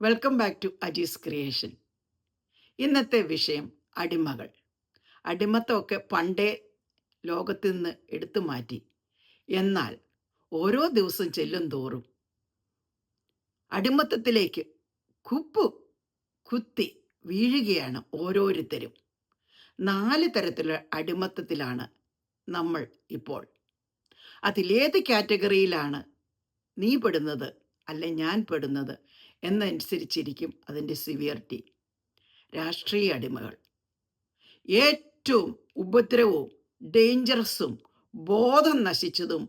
Welcome back to Ajees creation. ഇന്നത്തെ വിഷയം അടിമകൾ. അടിമത്തമൊക്കെ പണ്ടേ ലോകത്ത് നിന്ന് എടുത്തു മാറ്റി. എന്നാൽ ഓരോ ദിവസം ചെല്ലും തോറും അടിമത്തത്തിലേക്ക് കുപ്പു കുത്തി വീഴുകയാണ് ഓരോരുത്തരും. 4 തരത്തിലുള്ള അടിമത്തത്തിലാണ് നമ്മൾ ഇപ്പോൾ. അതിലേത് കാറ്റഗറിയിലാണ് നീ പെടുന്നത് അല്ലെ ഞാൻ പെടുന്നത് എന്നനുസരിച്ചിരിക്കും അതിൻ്റെ സിവിയറിറ്റി. രാഷ്ട്രീയ അടിമകൾ ഏറ്റവും ഉപദ്രവവും ഡേഞ്ചറസും ബോധം നശിച്ചതും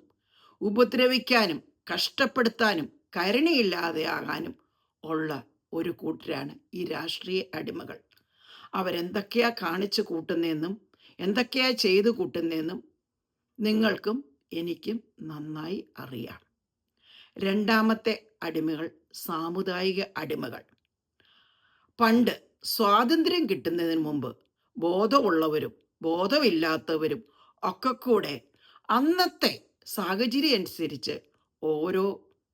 ഉപദ്രവിക്കാനും കഷ്ടപ്പെടുത്താനും കരുണയില്ലാതെയാകാനും ഉള്ള ഒരു കൂട്ടരാണ് ഈ രാഷ്ട്രീയ അടിമകൾ. അവരെന്തൊക്കെയാ കാണിച്ചു കൂട്ടുന്നതെന്നും എന്തൊക്കെയാ ചെയ്തു കൂട്ടുന്നതെന്നും നിങ്ങൾക്കും എനിക്കും നന്നായി അറിയാം. രണ്ടാമത്തെ അടിമകൾ സാമുദായിക അടിമകൾ. പണ്ട് സ്വാതന്ത്ര്യം കിട്ടുന്നതിന് മുമ്പ് ബോധമുള്ളവരും ബോധമില്ലാത്തവരും ഒക്കെ കൂടെ അന്നത്തെ സാഹചര്യം അനുസരിച്ച് ഓരോ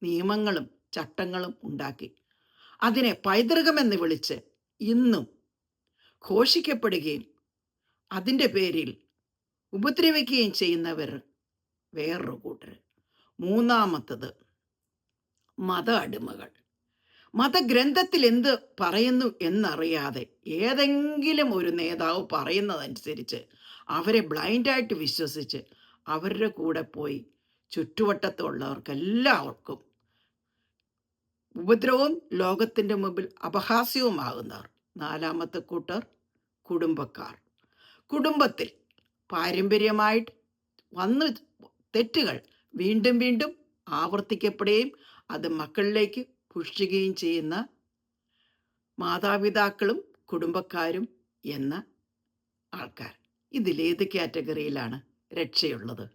നിയമങ്ങളും ചട്ടങ്ങളും ഉണ്ടാക്കി അതിനെ പൈതൃകമെന്ന് വിളിച്ച് ഇന്നും ഘോഷിക്കപ്പെടുകയും അതിൻ്റെ പേരിൽ ഉപദ്രവിക്കുകയും ചെയ്യുന്നവർ വേറൊരു കൂട്ടർ. മൂന്നാമത്തത് മത അടിമകൾ. മതഗ്രന്ഥത്തിൽ എന്ത് പറയുന്നു എന്നറിയാതെ ഏതെങ്കിലും ഒരു നേതാവ് പറയുന്നതനുസരിച്ച് അവരെ ബ്ലൈൻഡായിട്ട് വിശ്വസിച്ച് അവരുടെ കൂടെ പോയി ചുറ്റുവട്ടത്തുള്ളവർക്കെല്ലാവർക്കും ഉപദ്രവവും ലോകത്തിൻ്റെ മുമ്പിൽ അപഹാസ്യവുമാകുന്നവർ. നാലാമത്തെ കൂട്ടർ കുടുംബക്കാർ. കുടുംബത്തിൽ പാരമ്പര്യമായിട്ട് വന്ന് തെറ്റുകൾ വീണ്ടും വീണ്ടും ആവർത്തിക്കപ്പെടുകയും അത് മക്കളിലേക്ക് പുഷ്ടിക്കുകയും ചെയ്യുന്ന മാതാപിതാക്കളും കുടുംബക്കാരും എന്ന ആൾക്കാർ. ഇതിലേത് കാറ്റഗറിയിലാണ് രക്ഷയുള്ളത്?